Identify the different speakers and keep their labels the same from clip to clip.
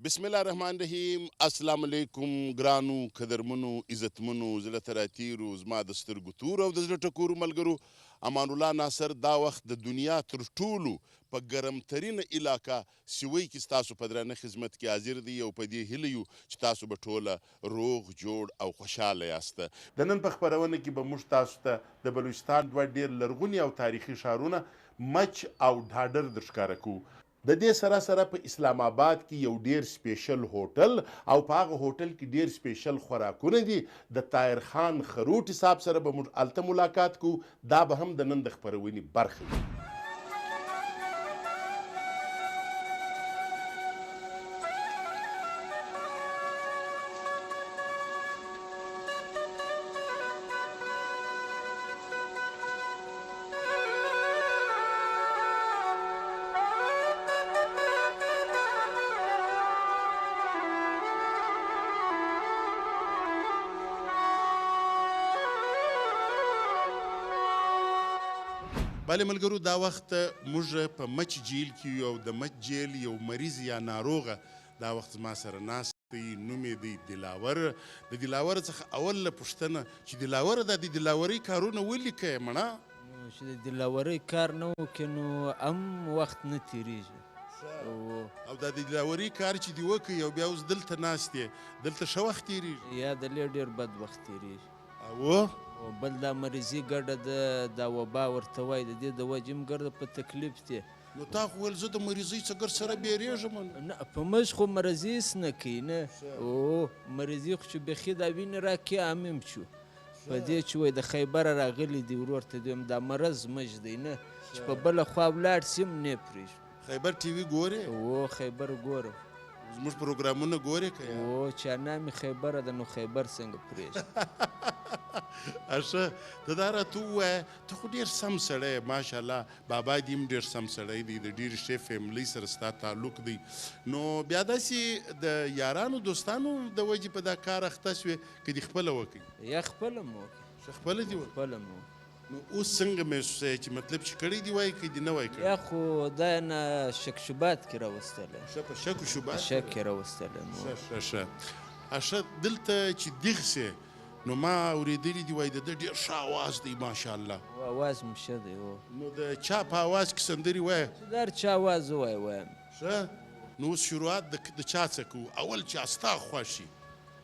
Speaker 1: بسم الله الرحمن الرحیم. السلام علیکم ګرانو قدرمنو عزتمنو زړه ته راتیرو زما د سترګو تورو او د زړه ټکورو ملګرو. امان الله ناصر دا وخت د دنیا تر ټولو په ګرمترینه علاقه سوی کې ستاسو په درانه خدمت کې حاضر دی او په دې هیله یو چې تاسو به ټوله روغ جوړ او خوشحاله یاسته. د نن په خپرونه کې به موږ تاسو ته د بلوچستان دوه ډېر لرغوني او تاریخي ښارونه مچ او ډاډر در ښکاره کوو. د دې سره سره په اسلام آباد کې یو ډیر سپیشل هوټل او په هغه هوټل کې ډیر سپیشل خوراکونه دي. د طاهر خان خروټي صاحب سره به موږ هلته ملاقات کوو. دا به هم د نن د خپرونې برخه وي. بله ملګرو، دا وخت موږ په مچ جیل کې یو د مچ جیل یو مریض یا ناروغه دا وخت زما سره ناست دی. نوم یې دی دلاور. د دلاور څخه اوله پوښتنه چې دلاوره دا د دلاورۍ کارونه ولیکه یې مړه
Speaker 2: چې د دلاورۍ کار نه وکړې نو هم وخت نه تېرېږي
Speaker 1: او دا د دلاورۍ کار چې دې وکړي او بیا اوس دلته ناست یې دلته ښه وخت تېرېږي
Speaker 2: یا دلې ډېر بد وخت تېرېږي
Speaker 1: او
Speaker 2: بل دا مریضي ګډه ده دا وبا ورته وایي د دې د وجې هم ګرده په تکلیف دی.
Speaker 1: نو تا خو ویل زه د مریضۍ څخه سره بیریږم
Speaker 2: نه په موږ خو مرضي هېڅ نه کوي نه مرضي خو چې بیخي دا وینې راکړي عامم شو په دې چې وایي د خیبره راغلی دی ورور ته دویم دا مرض موږ دی نه چې په بله خوا ولاړ سي هم نه پرېږدو.
Speaker 1: خیبر ټي وي ګورې؟
Speaker 2: خیبر ګورم.
Speaker 1: زموږ پروګرامونه ګورې که
Speaker 2: چې نامې خیبره ده نو خیبر څنګه پرېږدي.
Speaker 1: ښه ته دا راته ووایه ته خو ډېر سم سړی ماشاءالله بابا دې هم ډېر سم سړی دی د ډېرې ښې فیملۍ سره ستا تعلق دی نو بیا داسې د یارانو دوستانو د وجې په دا کار اخته سوې که دې خپله وکړي؟
Speaker 2: یا خپله مو وکړي.
Speaker 1: ښه خپله دې وکړي؟
Speaker 2: خپله مو
Speaker 1: نو اوس څنګه محسوسوې چې مطلب چې کړی دې وایي که دې نه وایي کړی؟
Speaker 2: یا خو دا یې نه شک شبات کې راوستلی
Speaker 1: ښه په شک و شبات
Speaker 2: شک کې راوستلی
Speaker 1: ښه ښه دلته چې دغسې نو ما اورېدلي دي وایي د ده ډېر ښه اواز دی ماشاءالله.
Speaker 2: اواز مې ښه دی
Speaker 1: نو د چا په اواز کې سندرې وایه؟
Speaker 2: چې د هر چا اواز ووایه وایم.
Speaker 1: ښه نو اوس شروعات د چا څه کوو؟ اول چې ستا خوښ شي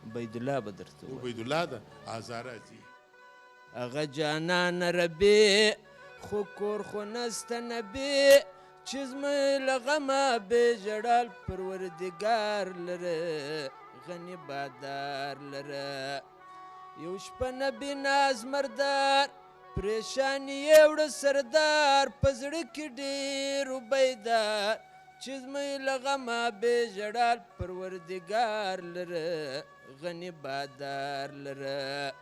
Speaker 2: عبیدالله به درته ووایم.
Speaker 1: عبیدالله ده ازاره ځي.
Speaker 2: هغه جانان ربی خو کور خو نسته نبی چې زموږ له غمه بې ژړل پروردګار لره غني بادار لره یو شپه نبی ناز مردار پریشانی یې وړه سردار په زړه کې ډېر بیدار چې زموږ له غمه بې ژړل پروردګار لره غني بادار لره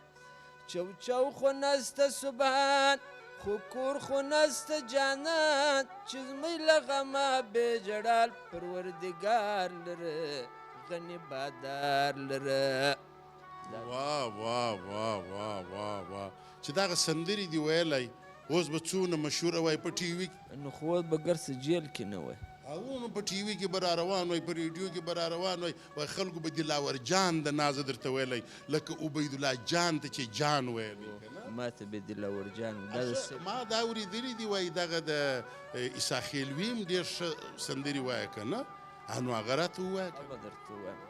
Speaker 2: چو چو خو نسته سبحان خو کور خو نسته جانان چې زموږ له غمه بې ژړل پروردګار لره غني بادار لره.
Speaker 1: واه واه واه واه واه واه چې دغه سندرې دې ویلی اوس به څونه مشهوره وای په ټي وي کې؟
Speaker 2: نو خو اوس به ګرڅه جیل کې نه وای
Speaker 1: او نو په ټي وي کې به را روان وای په ریډیو کې به را روان وای خلکو به دلاور جان د نازه درته ویلی لکه عبیدالله جان ته چې جان ویلی
Speaker 2: ما ته به دلاور جان
Speaker 1: ما دا اورېدلي دي وایي دغه د عیسی خیلوي هم ډېر ښه سندرې وایه که نه نو هغه راته ووایه
Speaker 2: به درته ووایم.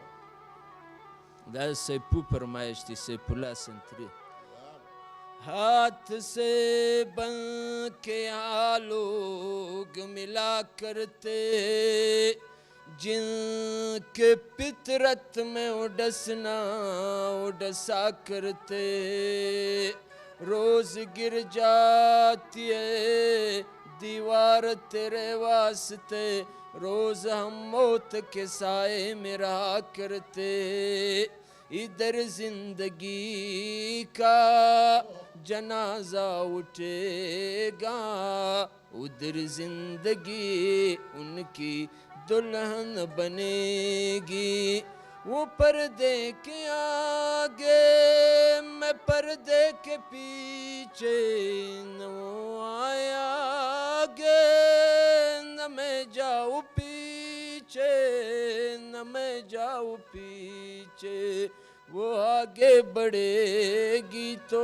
Speaker 2: دا سیپو فرمایش دی سیپ الله سنتری ہاتھ سے بن کے آلوگ ملا کرتے جن کے فطرت میں اڈسنا اڈسا کرتے روز گر جاتی ہے دیوار تیرے واسطے روز ہم موت کے سائے میں رہا کرتے ادھر زندگی کا جنازہ اٹھے گا ادھر زندگی ان کی دلہن بنے گی وہ پردے کے آگے میں پردے کے پیچھے نہ وہ آیا آگے نہ میں جاؤں پیچھے نہ میں جاؤں پیچھے، وہ آگے بڑھے گی تو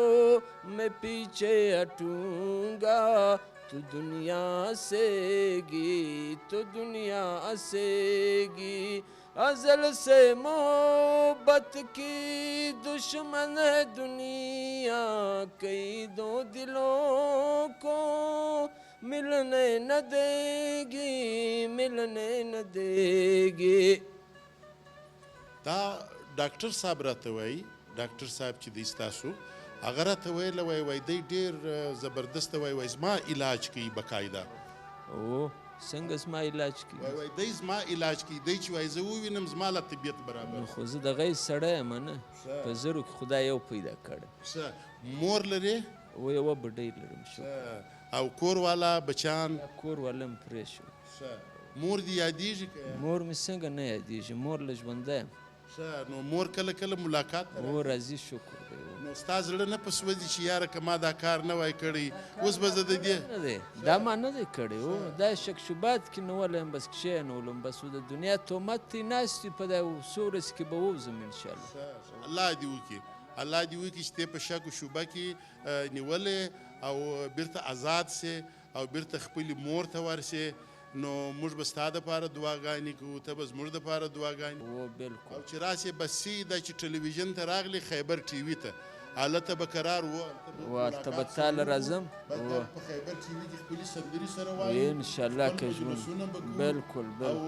Speaker 2: میں پیچھے ہٹوں گا، تو دنیا ہنسے گی تو دنیا ہنسے گی، ازل سے محبت کی دشمن ہے دنیا، کئی دو دلوں کو ملنے نہ دے گی، ملنے نہ دے گی.
Speaker 1: دا ډاکټر صاحب راته وایي، ډاکټر صاحب چې دی ستاسو هغه راته ویله وایي دی ډېر زبردسته وایي زما علاج کوي بقاعده.
Speaker 2: او څنګه زما علاج کوي؟
Speaker 1: وایي دی زما علاج کوي، دی چې وایي زه ووینم زما له طبیعت برابر.
Speaker 2: نو خو زه د غیظ سړی یم نه، په زرو کې خدای یو پیدا کړی.
Speaker 1: ښه مور لرې؟
Speaker 2: و یوه بډۍ لرم.
Speaker 1: ښه او کور والا بچیان؟
Speaker 2: کور والا هم پرې شو.
Speaker 1: ښه مور دې یادېږي که؟
Speaker 2: مور مې څنګه نه یادېږي، مور له ژونده یم.
Speaker 1: ښه نو مور کله کله ملاقات ته
Speaker 2: او راځي، شکر دی.
Speaker 1: نو ستا زړه نه په سوځي چې یاره که ما دا کار نه وای کړی اوس به زه د دې
Speaker 2: نه دی دا ما نه دی کړی. او دا شک شبات کې نه ولم، بس کښېنولم، بس د دنیا تهمت دی ناست وي، په دا څو ورځې کې به ووځم انشاءالله.
Speaker 1: الله دې وکړي، الله دې وکړي چې ته په شک و شبه کې نیولې او بیرته آزاد سې او بیرته خپلې مور ته ورسې. نو موږ به ستا دپاره دعاګانې کوو، ته به زموږ دپاره دعاګانې.
Speaker 2: او بالکل.
Speaker 1: او چې راسې بس سي دا چې ټلویزیون ته راغلی خیبر ټي وي ته هلته به قرار
Speaker 2: ورته به تاله راځم.
Speaker 1: په خیبر ټي وي کې خپلې سندرې سره وایو
Speaker 2: انشاءالله که ژوند. بالکل
Speaker 1: او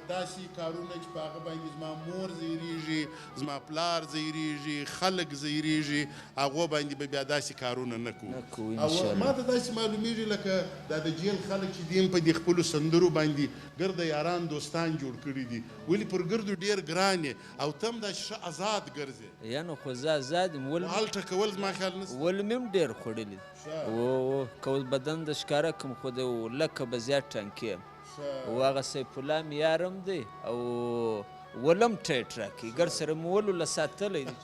Speaker 1: داسې کارونه چې په هغه باندې زما مور ځایریږي، زما پلار ځایریږي، خلک ځایریږي، هغو باندې به بیا داسې کارونه نه کوو. او ما ته داسې معلومیږي لکه دا د جیل خلک چې دي په دې خپلو سندرو باندې ګرده یاران دوستان جوړ کړي دي، ولې پر ګردو ډېر ګران یې او ته هم داسې ښه آزاد ګرځې.
Speaker 2: یا نو خو زه آزاد یم.
Speaker 1: ټکول زما خیال نشته.
Speaker 2: ولمې هم ډېر خوړلي او که اوس بدن د ښکاره کړم خو د لکه به زیات ټانکې یم. او هغه سیف الله مې یارم دی او ولم ټیټ راکړي، ګر سره مې ولو له ساتلی دی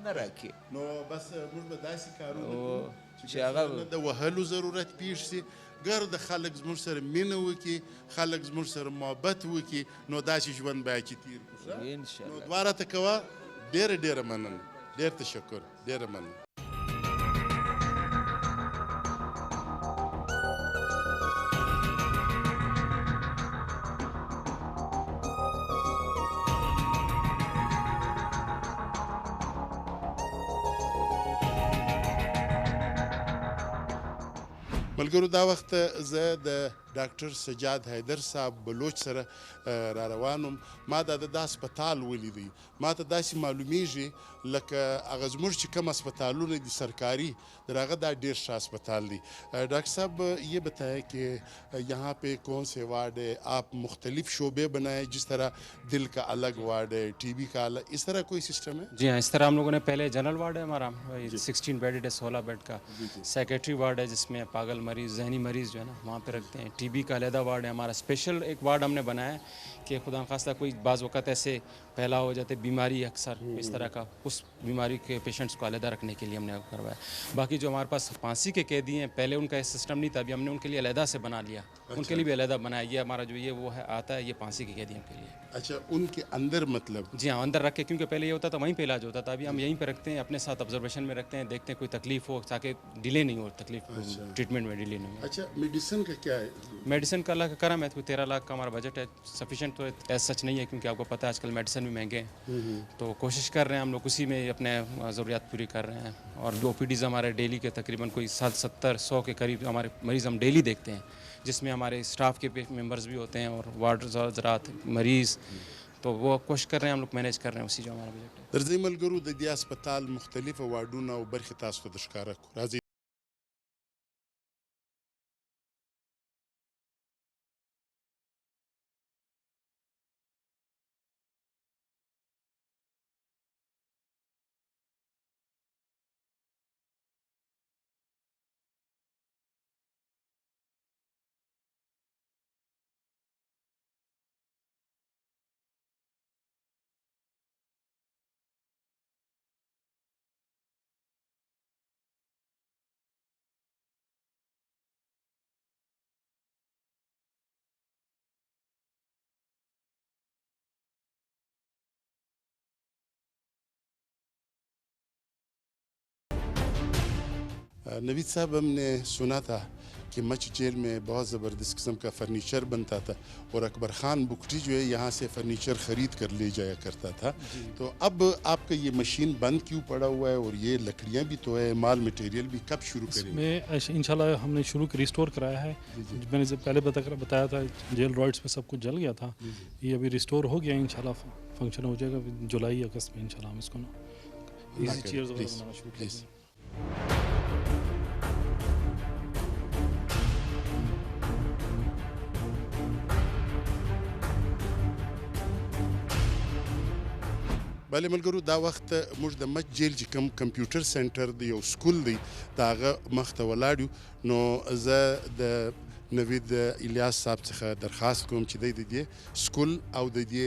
Speaker 2: نه راکړي.
Speaker 1: نو بس موږ به داسې کارونه کوو
Speaker 2: چې هغه
Speaker 1: د وهلو ضرورت پیښ سي، ګرد خلک زموږ سره مینه وکړي، خلک زموږ سره محبت وکړي، نو داسې ژوند باید چې تیر کړو.
Speaker 2: انشاءالله.
Speaker 1: نو دوه راته کوه. ډېره ډېره مننه، ډېر تشکر، ډېره مننه. ملګرو دا وخت زه د ډاکټر سجاد حیدر صاحب بلوچ سره را روانم. ما دا د هسپتال ولیدی، ما ته داسې معلومیږي لکه هغه زموږ چې کوم اسپتالونه دي سرکاری در هغه دا ډېر ښه اسپتال دی. ڈاکٹر صاحب یہ بتائیں کہ یہاں پہ کون سے وارڈ ہے؟ آپ مختلف شعبے بنائے، جس طرح دل کا الگ وارڈ ہے، ٹی بی کا الگ، اس طرح کوئی سسٹم ہے؟
Speaker 3: جی ہاں، اس طرح ہم لوگوں نے پہلے جنرل وارڈ ہے ہمارا 16 بیڈ ہے، 16 بیڈ کا. سیکریٹری وارڈ ہے جس میں پاگل مریض، ذہنی مریض جو ہے نا وہاں پہ رکھتے ہیں. ٹی بی کا علیحدہ وارڈ ہے ہمارا. اسپیشل ایک وارڈ ہم نے بنایا ہے کہ خدا نخواستہ کوئی بعض وقت ایسے پھیلا ہو جاتے بیماری اکثر اس طرح کا، اس بیماری کے پیشنٹس کو علیحدہ رکھنے کے لیے ہم نے کروایا. باقی جو ہمارے پاس پھانسی کے قیدی ہیں پہلے ان کا یہ سسٹم نہیں تھا، ابھی ہم نے ان کے لیے علیحدہ سے بنا لیا، ان کے لیے بھی علیحدہ بنایا. یہ ہمارا جو یہ وہ ہے آتا ہے یہ پھانسی کے قیدیوں کے لیے.
Speaker 1: اچھا ان کے اندر مطلب؟
Speaker 3: جی ہاں اندر رکھ کے، کیونکہ پہلے یہ ہوتا تھا وہیں پہ علاج ہوتا تھا، ابھی ہم یہیں پہ رکھتے ہیں، اپنے ساتھ آبزرویشن میں رکھتے ہیں، دیکھتے ہیں کوئی تکلیف ہو تاکہ ڈیلے نہیں ہو، تکلیف ٹریٹمنٹ میں ڈیلے نہیں ہو.
Speaker 1: اچھا میڈیسن کا کیا ہے؟
Speaker 3: میڈیسن کا اللہ کا کرم ہے، کوئی 13 لاکھ کا ہمارا بجٹ ہے. سفیشینٹ تو ایز سچ نہیں ہے کیونکہ آپ کو پتہ ہے آج کل میڈیسن بھی مہنگے ہیں، تو کوشش کر رہے ہیں ہم لوگ اسی میں اپنے ضروریات پوری کر رہے ہیں. اور جو پی ڈیز ہمارے ڈیلی کے تقریباً کوئی 70-100 کے قریب ہمارے مریض ہم ڈیلی دیکھتے ہیں، جس میں ہمارے اسٹاف کے ممبرز بھی ہوتے ہیں اور وارڈ حضرات مریض، تو وہ کوشش کر رہے ہیں ہم لوگ مینیج کر رہے ہیں اسی جو ہمارا بجٹ ہے.
Speaker 1: درځئ ملګرو د دې هسپتال مختلفه واډونه او برخې تاسو ته د ښکاره کړو. راځئ نوید صاحب ہم نے سنا تھا کہ مچھ جیل میں بہت زبردست قسم کا فرنیچر بنتا تھا اور اکبر خان بگٹی جو ہے یہاں سے فرنیچر خرید کر لے جایا کرتا تھا. تو اب آپ کا یہ مشین بند کیوں پڑا ہوا ہے اور یہ لکڑیاں بھی تو ہے, مال مٹیریل بھی کب شروع کریں گے؟
Speaker 4: میں انشاءاللہ ہم نے شروع ریسٹور کرایا ہے. میں نے پہلے بتایا تھا جیل رائڈس میں سب کچھ جل گیا تھا. یہ ابھی ریسٹور ہو گیا, انشاءاللہ فنکشن ہو جائے گا جولائی اگست میں انشاءاللہ. ہم اس کو ایزی چیئرز وغیرہ بنانا شروع کر دیں.
Speaker 1: بله ملګرو دا وخت موږ د مچ جیل چې کوم کمپیوټر سنټر دی یو سکول دی د هغه مخ ته ولاړ یو. نو زه د نوید الیاس صاحب څخه درخواست کوم چې دی د دې سکول او د دې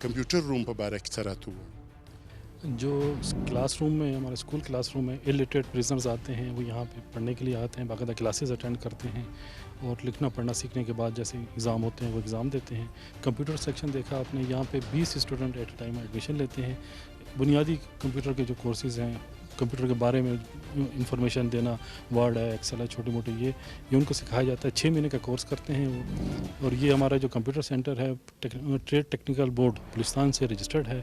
Speaker 1: کمپیوټر روم په باره کې څه راته ووایي.
Speaker 4: جو کلاس روم میں ہمارے اسکول کلاس روم میں الٹریٹ پریزنرز آتے ہیں, وہ یہاں پہ پڑھنے کے لیے آتے ہیں, باقاعدہ کلاسز اٹینڈ کرتے ہیں اور لکھنا پڑھنا سیکھنے کے بعد جیسے ایگزام ہوتے ہیں وہ ایگزام دیتے ہیں. کمپیوٹر سیکشن دیکھا آپ نے, یہاں پہ 20 اسٹوڈنٹ ایٹ اے ٹائم ایڈمیشن لیتے ہیں. بنیادی کمپیوٹر کے جو کورسز ہیں, کمپیوٹر کے بارے میں انفارمیشن دینا, ورڈ ہے, ایکسل ہے, چھوٹے موٹے یہ ان کو سکھایا جاتا ہے. 6 مہینے کا کورس کرتے ہیں وہ. اور یہ ہمارا جو کمپیوٹر سینٹر ہے ٹریڈ ٹیکنیکل بورڈ بلوچستان سے رجسٹرڈ ہے.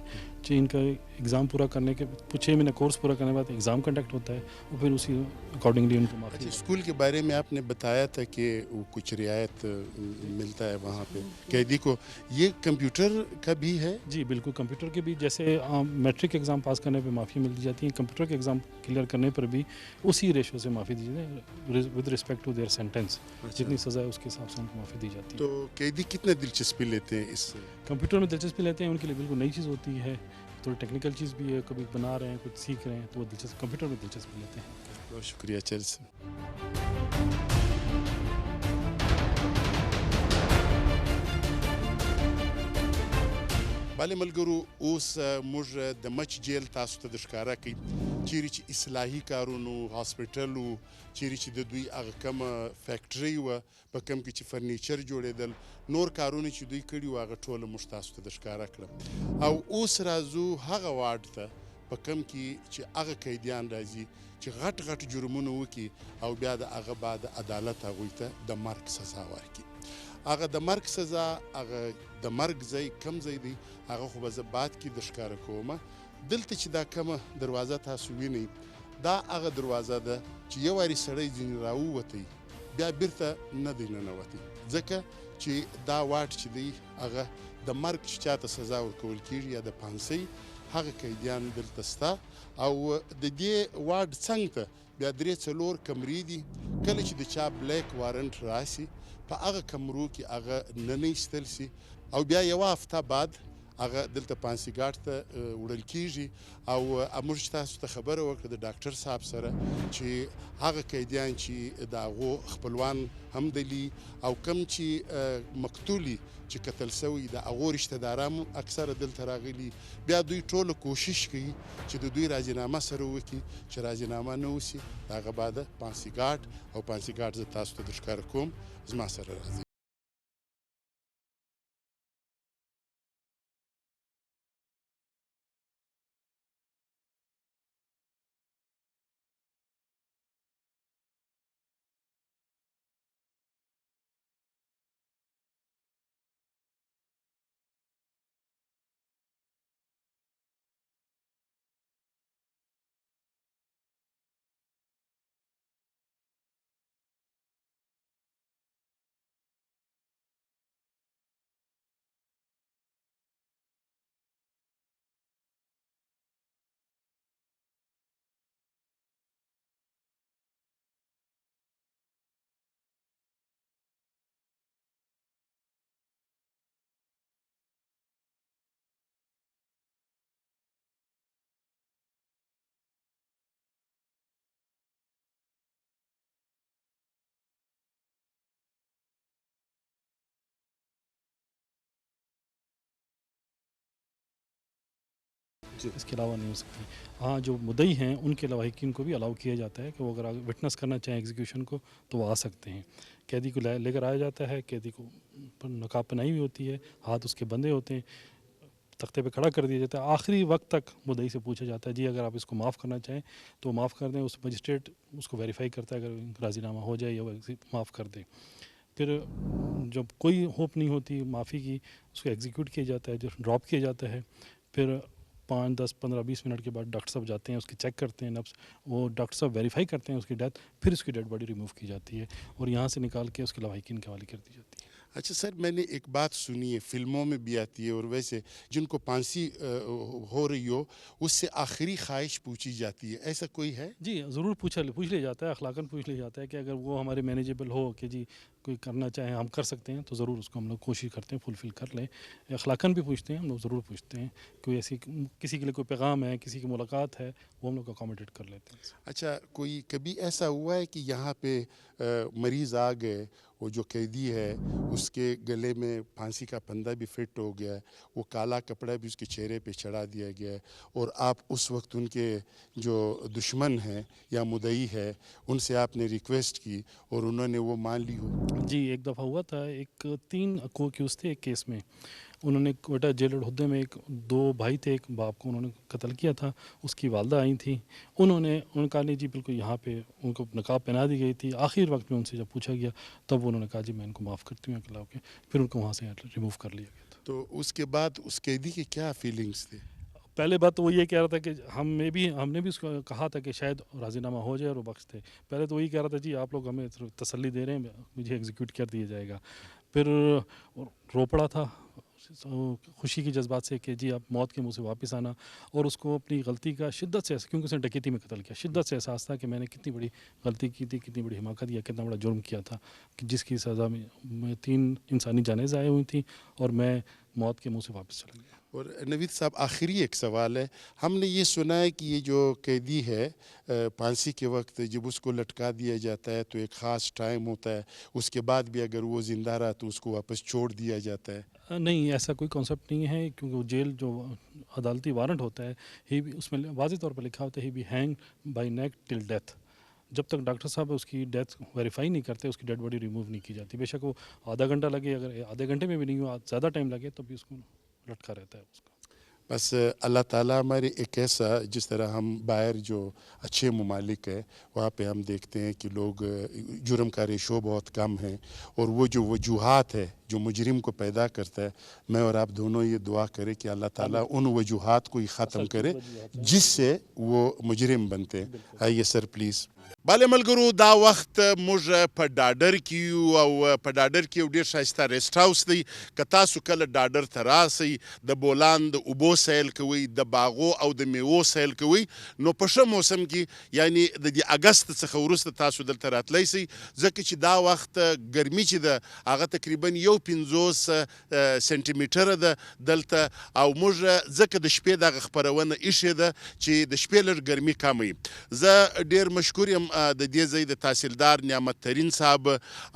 Speaker 4: ان کا ایگزام پورا کرنے کے 6 مہینے کورس پورا کرنے کے بعد ایگزام کنڈکٹ ہوتا ہے اور پھر اسی اکارڈنگلی ان کو مارکس.
Speaker 1: اسکول کے بارے میں آپ نے بتایا تھا کہ وہ کچھ رعایت ملتا ہے وہاں پہ قیدی کو, یہ کمپیوٹر کا بھی ہے؟
Speaker 4: جی بالکل, کمپیوٹر کے بھی جیسے میٹرک ایگزام پاس کرنے پہ معافی مل جاتی ہے, کمپیوٹر کے ایگزام کلیئر کرنے پر بھی اسی ریشو سے معافی دی جاتی ہے ود رسپیکٹ ٹو دیئر سینٹینس. جتنی سزا ہے اس کے حساب سے ان کو معافی دی جاتی ہے.
Speaker 1: تو قیدی کتنے دلچسپی لیتے ہیں اس
Speaker 4: کمپیوٹر میں؟ دلچسپی لیتے ہیں, ان کے لیے بالکل نئی چیز ہوتی ہے, تھوڑی ٹیکنیکل چیز بھی ہے, کبھی بنا رہے ہیں, کچھ سیکھ رہے ہیں, تو وہ کمپیوٹر میں دلچسپی لیتے ہیں.
Speaker 1: بہت شکریہ. چل سے بله ملګرو, اوس موږ د مچ جیل تاسو ته د ښکاره کوي چیرې چې اصلاحي کارونو, هاسپیټل و, چیرې چې د دوی هغه کومه فیکټرۍ وه په کوم کې چې فرنیچر جوړېدل, نور کارونه چې دوی کړي وو هغه ټوله موږ تاسو ته د ښکاره کړم. او اوس راځو هغه واډ ته په کوم کې چې هغه قیدیان راځي چې غټ غټ جرمونه وکړي او بیا د هغه بعد عدالت هغوی ته د مرګ سزا ورکړي. هغه د مرګ سزا, هغه د مرګ ځای کم ځای دی, هغه خو به زه بعد کې د ښکاره کومه. دلته چې دا کومه دروازه تاسو وینئ, دا هغه دروازه ده چې یو وارې سړی ځینې راووتی بیا بیرته نه دی ننوتی, ځکه چې دا واټ چې دی هغه د مرګ چې چاته سزا ورکول کېږي یا د پانسۍ, هغه قیدیان دلته سته. او د دې واټ څنګ ته بیا 3-4 کمرې دي. کله چې د چا بلیک وارنټ راسي په هغه کمرو کې هغه نه ایستل سي او بیا یوه هفته بعد هغه دلته پانسیګاټ ته وړل کېږي. او موږ چې تاسو ته خبره وکړه د ډاکټر صاحب سره چې هغه قیدیان چې د هغو خپلوان هم دلي او کم چې مقتولي چې قتل سوي د هغو رشته داران اکثره دلته راغلي, بیا دوی ټوله کوشش کوي چې د دوی راضینامه سره وکړي. چې راضینامه نه وسي د هغه بعد پانسیګاټ او پانسیګاټ زه تاسو ته د ښکاره کوم, زما سره راځي.
Speaker 4: اس کے علاوہ نہیں ہو سکتی. ہاں جو مدعی ہیں ان کے لواحقین کو بھی الاؤ کیا جاتا ہے کہ وہ اگر وٹنس کرنا چاہیں ایگزیکیوشن کو تو وہ آ سکتے ہیں. قیدی کو لے کر آیا جاتا ہے, قیدی کو نقاب پہنائی ہوئی ہوتی ہے, ہاتھ اس کے بندھے ہوتے ہیں, तख्ते पे खड़ा कर दिया जाता है। आखिरी वक्त तक मुद्दई से पूछा जाता है जी अगर आप इसको माफ़ करना चाहें तो माफ़ कर दें, उस मजिस्ट्रेट उसको वेरीफाई करता है, अगर राज़ीनामा हो जाए या माफ़ कर दे। फिर जब कोई होप नहीं होती माफ़ी की, उसको एग्जीक्यूट किया जाता है, जो ड्रॉप किया जाता है। फिर 5, 10, 15, 20 मिनट के बाद डॉक्टर साहब जाते हैं, उसकी चेक करते हैं नब्ज़, वो डॉक्टर साहब वेरीफाई करते हैं उसकी डेथ, फिर उसकी डेड बॉडी रिमूव की जाती है और यहाँ से निकाल के उसके लवाहिकीन के हवाले कर दी जाती है।
Speaker 1: अच्छा सर, मैंने एक बात सुनी है, फिल्मों में भी आती है, और वैसे जिनको फांसी हो रही हो उससे आखिरी ख्वाहिश पूछी जाती है, ऐसा कोई है?
Speaker 4: जी ज़रूर पूछ लिया जाता है, अखलाकन पूछ लिया जाता है कि अगर वो हमारे मैनेजेबल हो कि जी कोई करना चाहे हम कर सकते हैं तो ज़रूर उसको हम लोग कोशिश करते हैं फुलफ़िल कर लें। अखलाकन भी पूछते हैं हम लोग, ज़रूर पूछते हैं। कोई ऐसी किसी के लिए कोई पैगाम है, किसी की मुलाकात है, वो हम लोग अकोमोडेट कर लेते हैं।
Speaker 1: अच्छा, कोई कभी ऐसा हुआ है कि यहाँ पे मरीज़ आ गए, वो जो कैदी है उसके गले में फांसी का फंदा भी फिट हो गया है, वो काला कपड़ा भी उसके चेहरे पे चढ़ा दिया गया है, और आप उस वक्त उनके जो दुश्मन हैं या मुद्दई है उनसे आपने रिक्वेस्ट की और उन्होंने वो मान ली हो?
Speaker 4: जी, एक दफ़ा हुआ था, एक 3 को अक्यूज़ थे एक केस में। उन्होंने कोयटा जेल हुद्दे में 2 भाई थे, एक बाप को उन्होंने कत्ल किया था, उसकी वालदा आई थी। उन्होंने कहा नहीं जी बिल्कुल, यहाँ पे उनको नकाब पहना दी गई थी। आखिर वक्त में उनसे जब पूछा गया तब उन्होंने कहा जी मैं इनको माफ़ करती हूँ अकेला होकर, फिर उनको वहाँ से रिमूव कर लिया गया था।
Speaker 1: तो उसके बाद उस कैदी के क्या फीलिंग्स थे?
Speaker 4: पहले बात तो वो ये कह रहा था कि हमने भी उसको कहा था कि शायद राज़ीनामा हो जाए और वो बख्श दे। पहले तो वही कह रहा था जी आप लोग हमें तसल्ली दे रहे हैं, मुझे एग्जीक्यूट कर दिया जाएगा। फिर रो पड़ा था खुशी की जज्बात से कि जी आप मौत के मुँह से वापस आना, और उसको अपनी गलती का शिद्दत से, क्योंकि उसने डकैती में कत्ल किया, शिद्दत से एहसास था कि मैंने कितनी बड़ी गलती की थी, कितनी बड़ी हिमाकत या कितना बड़ा जुर्म किया था, कि जिसकी सज़ा में 3 इंसानी जानें ज़ाया हुई थी और मैं मौत के मुँह से वापस चला गया।
Speaker 1: और नवीद साहब, आखिरी एक सवाल है, हमने ये सुना है कि ये जो कैदी है फांसी के वक्त जब उसको लटका दिया जाता है तो एक ख़ास टाइम होता है, उसके बाद भी अगर वो ज़िंदा रहा तो उसको वापस छोड़ दिया जाता है?
Speaker 4: नहीं, ऐसा कोई कॉन्सेप्ट नहीं है, क्योंकि वो जेल जो अदालती वारंट होता है ही भी उसमें वाज़ेह तौर पर लिखा होता है he be hang by neck till death. जब तक डॉक्टर साहब उसकी डेथ वेरीफाई नहीं करते उसकी डेड बॉडी रिमूव नहीं की जाती। बेशक वो आधा घंटा लगे, अगर आधे घंटे में भी नहीं हुआ, ज़्यादा टाइम लगे तो भी उसको लटका रहता है उसका।
Speaker 1: बस अल्लाह ताला हमारे एक ऐसा, जिस तरह हम बाहर जो अच्छे ममालिक है वहाँ पे हम देखते हैं कि लोग जुर्म का रेशो बहुत कम है, और वो जो वजूहात है जो मुजरिम को पैदा करता है, मैं और आप दोनों ये दुआ करें कि अल्लाह ताला उन वजूहात को ही ख़त्म करे जिससे वो मुजरिम बनते हैं। आइए सर प्लीज़। बाले मलगरू दा वक्त मुझ په ډاډر کې یو او په ډاډر کې یو ډېر ښایسته ریسټ هاوس دی. که تاسو کله ډاډر ته راسئ، د بولان د اوبو سیل کوئ، د باغو او د میوو سیل کوئ، نو په ښه موسم کې یعنی د دې اګست څخه وروسته تاسو دلته راتلی سئ، ځکه چې دا وخت ګرمي چې ده هغه تقریبا 1.50 سنټي میټره ده دلته، او موږ ځکه د شپې دغه خپرونه ایښې ده چې د شپې لږ ګرمي کمه وي. زه ډېر مشکور یم د دې ځای د تحصیلدار نعمت ترین صاحب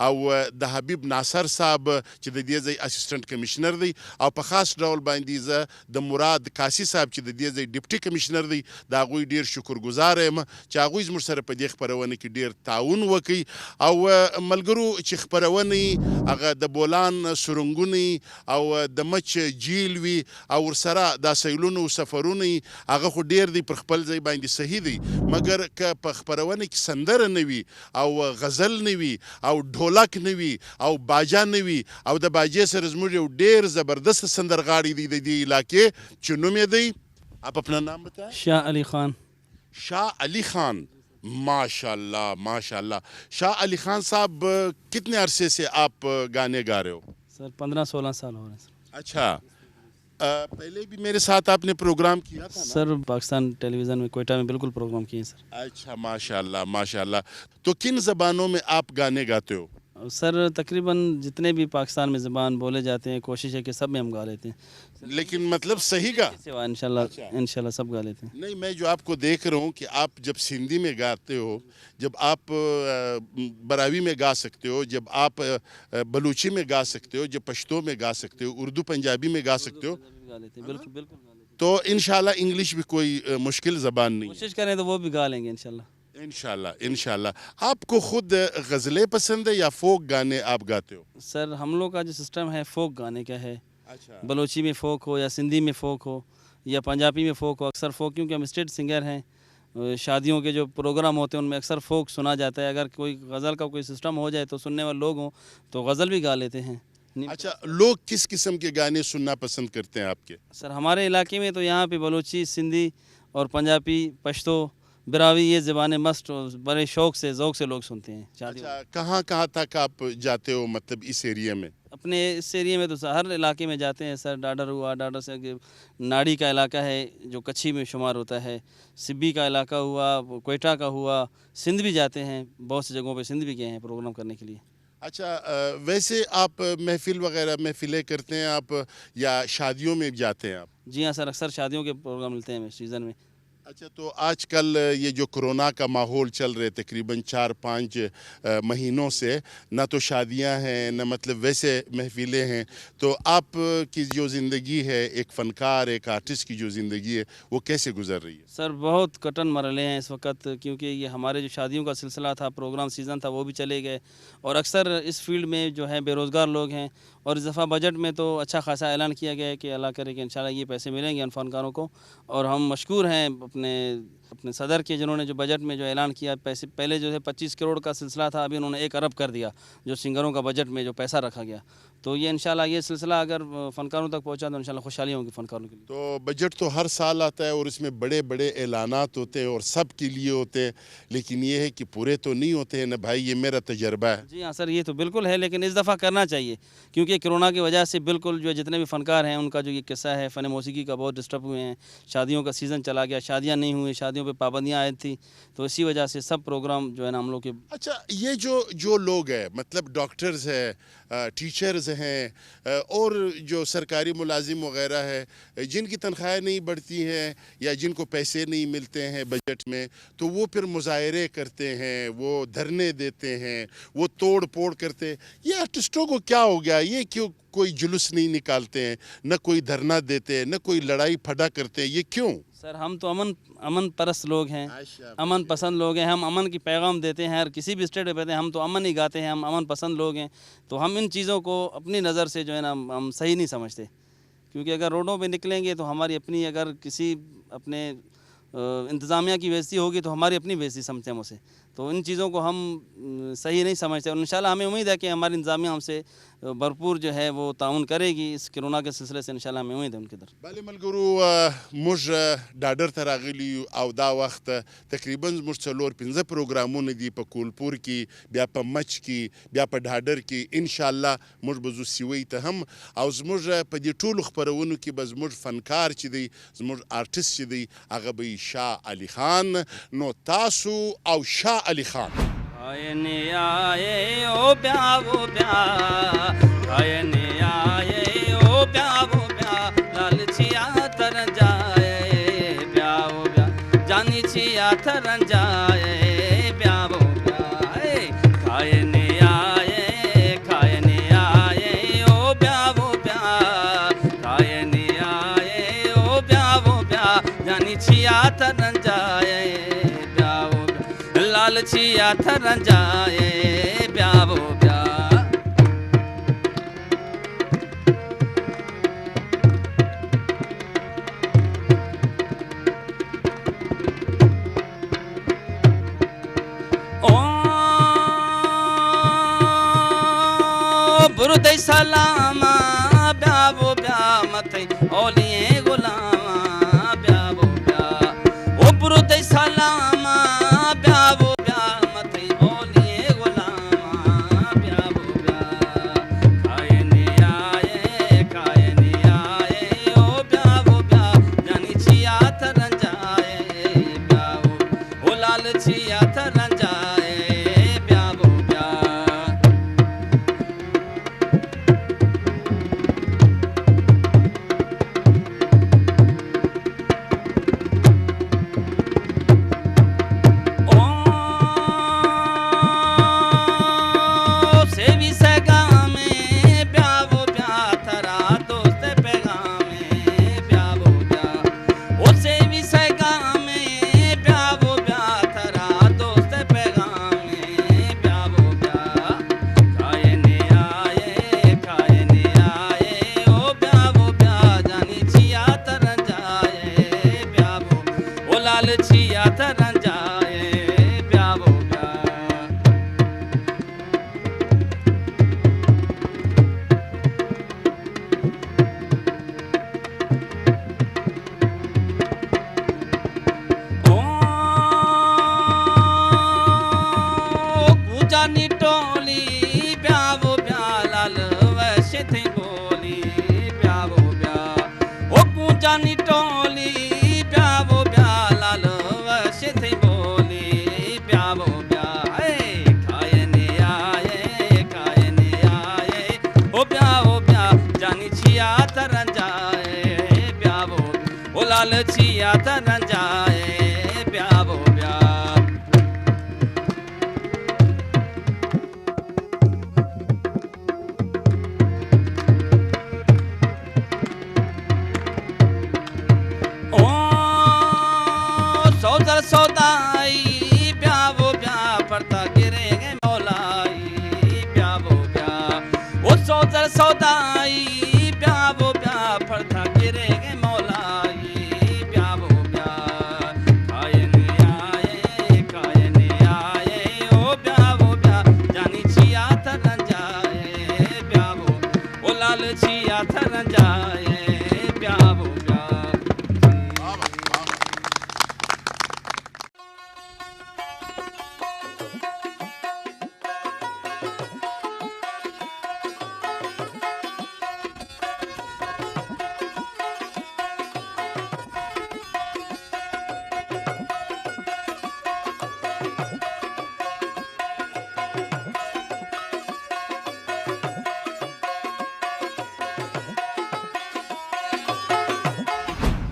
Speaker 1: او د حبیب ناصر صاحب چې د دې ځای اسسټنټ کمیشنر دی، او په خاص ډول باندې زه د مراد کاسي صاحب چې د دې ځای ډیپټي کمیشنر دی د هغوی ډېر شکرګزاره یم چې هغوی زموږ سره په دې خپرونه کې ډېر تعاون وکړي. او ملګرو چې خپرونه هغه د بولان سرنګونه او د مچ جیل وي او ورسره دا سیلونه او سفرونه هغه خو ډېر دی پر خپل ځای باندې صحیح دی، مګر که په خپرونه کې سندره نه وي او غزل نه وي او ढोलक نه وي او باجا نه وي او د باجې سره زموږ یو ډېر زبردست سندرغاړی دی د دې علاقې چې نوم یې دی، آپ اپنا نام بتائیں.
Speaker 5: شاہ علی خان.
Speaker 1: شاہ علی خان، ماشاء اللہ ماشاء اللہ. شاہ علی خان صاحب کتنے عرصے سے آپ گانے گا رہے ہو؟
Speaker 5: سر 15-16 سال ہو رہے ہیں سر.
Speaker 1: اچھا، پہلے بھی میرے ساتھ آپ نے پروگرام کیا تھا نا؟
Speaker 5: سر پاکستان ٹیلی ویژن میں کوئٹہ میں بالکل پروگرام کیے ہیں سر.
Speaker 1: اچھا، ماشاء اللہ ماشاء اللہ. تو کن زبانوں میں آپ گانے گاتے ہو؟
Speaker 5: سر تقریباً جتنے بھی پاکستان میں زبان بولے جاتے ہیں کوشش ہے کہ سب میں ہم گا لیتے ہیں.
Speaker 1: لیکن مطلب صحیح گا؟
Speaker 5: سوا انشاءاللہ سب گا لیتے ہیں.
Speaker 1: نہیں، میں جو آپ کو دیکھ رہا ہوں کہ آپ جب سندھی میں گاتے ہو، جب آپ براوی میں گا سکتے ہو، جب آپ بلوچی میں گا سکتے ہو، جب پشتو میں گا سکتے ہو، اردو پنجابی میں گا سکتے ہو،
Speaker 5: گا لیتے ہیں بالکل بالکل گا لیتے ہیں.
Speaker 1: تو انشاءاللہ انگلش بھی کوئی مشکل زبان نہیں ہے.
Speaker 5: کوشش کریں تو وہ بھی گا لیں گے انشاءاللہ.
Speaker 1: انشاءاللہ انشاءاللہ. آپ کو خود غزلیں پسند ہے یا فوک گانے آپ گاتے ہو؟
Speaker 5: سر ہم لوگ کا جو سسٹم ہے فوک گانے کا ہے.
Speaker 1: अच्छा
Speaker 5: बलोची में फ़ोक हो या सिंधी में फ़ोक हो या पंजाबी में फ़ोक हो, अक्सर फ़ोक, क्योंकि हम स्टेट सिंगर हैं, शादियों के जो प्रोग्राम होते हैं उनमें अक्सर फ़ोक सुना जाता है। अगर कोई गज़ल का कोई सिस्टम हो जाए तो सुनने वाले लोग हों तो गज़ल भी गा लेते हैं।
Speaker 1: अच्छा, लोग किस किस्म के गाने सुनना पसंद करते हैं आपके?
Speaker 5: सर हमारे इलाके में तो यहाँ पे बलोची, सिंधी और पंजाबी, पश्तो, बिरावी, ये ज़बानें मस्ट बड़े शौक़ से, ज़ौक़ से लोग सुनते हैं शादी।
Speaker 1: अच्छा, कहाँ कहाँ तक आप जाते हो मतलब इस एरिया में?
Speaker 5: अपने इस एरिया में तो हर इलाके में जाते हैं सर। डाडर हुआ, डाडर से नाड़ी का इलाका है जो कच्छी में शुमार होता है, सिब्बी का इलाका हुआ, कोयटा का हुआ, सिंध भी जाते हैं, बहुत सी जगहों पे सिंध भी गए हैं प्रोग्राम करने के लिए।
Speaker 1: अच्छा, वैसे आप महफिल वगैरह महफिलें करते हैं आप या शादियों में जाते हैं आप?
Speaker 5: जी हाँ सर, अक्सर शादियों के प्रोग्राम मिलते हैं सीज़न में।
Speaker 1: अच्छा, तो आजकल ये जो कोरोना का माहौल चल रहे तकरीबन 4-5 महीनों से, ना तो शादियां हैं ना मतलब वैसे महफिलें हैं, तो आप की जो ज़िंदगी है, एक फ़नकार, एक आर्टिस्ट की जो ज़िंदगी है, वो कैसे गुजर रही है?
Speaker 5: सर बहुत कठिन मरहले हैं इस वक्त, क्योंकि ये हमारे जो शादियों का सिलसिला था, प्रोग्राम सीज़न था, वो भी चले गए, और अक्सर इस फील्ड में जो है बेरोज़गार लोग हैं। और इस दफ़ा बजट में तो अच्छा खासा ऐलान किया गया है कि अल्लाह करे कि इंशाल्लाह ये पैसे मिलेंगे उन फ़नकारों को, और हम मशकूर हैं अपने सदर के, जिन्होंने जो बजट में जो ऐलान किया पैसे, पहले जो है 25 करोड़ का सिलसिला था, अभी उन्होंने 1 अरब कर दिया जो सिंगरों का बजट में जो पैसा रखा गया। तो ये इंशाल्लाह ये सिलसिला अगर फ़नकारों तक पहुंचा तो इंशाल्लाह खुशहाली होगी फ़नकारों के लिए।
Speaker 1: तो बजट तो हर साल आता है और इसमें बड़े बड़े ऐलानात होते हैं और सब के लिए होते हैं, लेकिन ये है कि पूरे तो नहीं होते हैं ना भाई, ये मेरा तजर्बा है।
Speaker 5: जी हाँ सर, ये तो बिल्कुल है, लेकिन इस दफ़ा करना चाहिए, क्योंकि कोरोना की वजह से बिल्कुल जो जितने भी फ़नकार हैं उनका जो ये किस्सा है फ़न मौसीकी का, बहुत डिस्टर्ब हुए हैं। शादियों का सीज़न चला गया, शादियाँ नहीं हुई, शादियों पे पाबंदियाँ आयद थी, तो इसी वजह से सब प्रोग्राम जो है ना हम लोग के।
Speaker 1: अच्छा, ये जो लोग हैं मतलब डॉक्टर्स हैं, टीचर्स हैं और जो सरकारी मुलाजिम वगैरह है, जिनकी तनख्वाहें नहीं बढ़ती हैं या जिनको पैसे नहीं मिलते हैं बजट में, तो वो फिर मुजाहरे करते हैं, वो धरने देते हैं, वो तोड़ फोड़ करते हैं। ये आर्टिस्टों को क्या हो गया? ये क्यों कोई जुलूस नहीं निकालते हैं, न कोई धरना देते हैं, न कोई लड़ाई फड़ा करते हैं? ये क्यों?
Speaker 5: सर हम तो अमन परस्त लोग हैं, अमन पसंद लोग हैं, हम अमन की पैगाम देते हैं, हर किसी भी स्टेट में कहते हैं हम तो अमन ही गाते हैं, हम अमन पसंद लोग हैं। तो हम इन चीज़ों को अपनी नज़र से जो है ना हम सही नहीं समझते, क्योंकि अगर रोडों पे निकलेंगे तो हमारी अपनी, अगर किसी अपने इंतज़ामिया की बेइज्जती होगी तो हमारी अपनी बेइज्जती समझते हैं हम उसे। तो इन चीज़ों को हम सही नहीं समझते, और इंशाल्लाह हमें उम्मीद है कि हमारी इंतज़ामिया हमसे भरपूर जो है वो ताउन करेगी इस कोरोना के सिलसिले से, इंशाल्लाह हमें उम्मीद है उनके तरफ।
Speaker 1: बाले मलगरू मुझ डाडर ته راغلی او دا وخت تقریبا موږ 4-5 پروګرامونه دي په کولپور کې، بیا په مچ کې، بیا په ډاډر کې، ان شاء الله موږ به زو سیوی ته هم، او زموږ په دې ټولو خبرونو کې به زموږ فنکار چې دی، زموږ آرټیست چې دی، هغه به شاه علي خان. نو تاسو او شاه علي خان
Speaker 5: آئے او بیا وہ بیا، آئے او بیا وہ بیا، لالچیا ترن جائے بیا وہ بیا، جانی چیا ترن جائے بیا وہ بیا، کھائے آئے او بیا وہ بیا، کھائے او بیا وہ بیا، جانی چیا ترن جائے بیا وہ بیا، لالچیا ترن جائے بیا وہ بیا۔ برد سلام بیا وہ بیا، متھے اولیے غلام بیا وہ بیا، او برد سلام بیا وہ بیا، متھے اولیے غلام بیا وہ بیا، کھائے آئے او بیا وہ بیا، جانی چیا ترن جائے بیا وہ لال چیا ترن جائے بیا وہ بیا۔ लालचिया तरन जाए ब्याह वो ब्याह सौदर सौदाई ब्याह वो ब्याह पड़ता गिरेंगे मौलाई ब्याह वो ब्याह वो सौदर सौदाई ब्याह वो ब्याह पड़ता गिरेंगे मौलाई ब्याह वो ब्याह कायन आए ओ ब्याह वो ब्याह जानी छिया तरन जाए ब्याह वो लाल छिया तरन जाए ब्याह वो ब्याह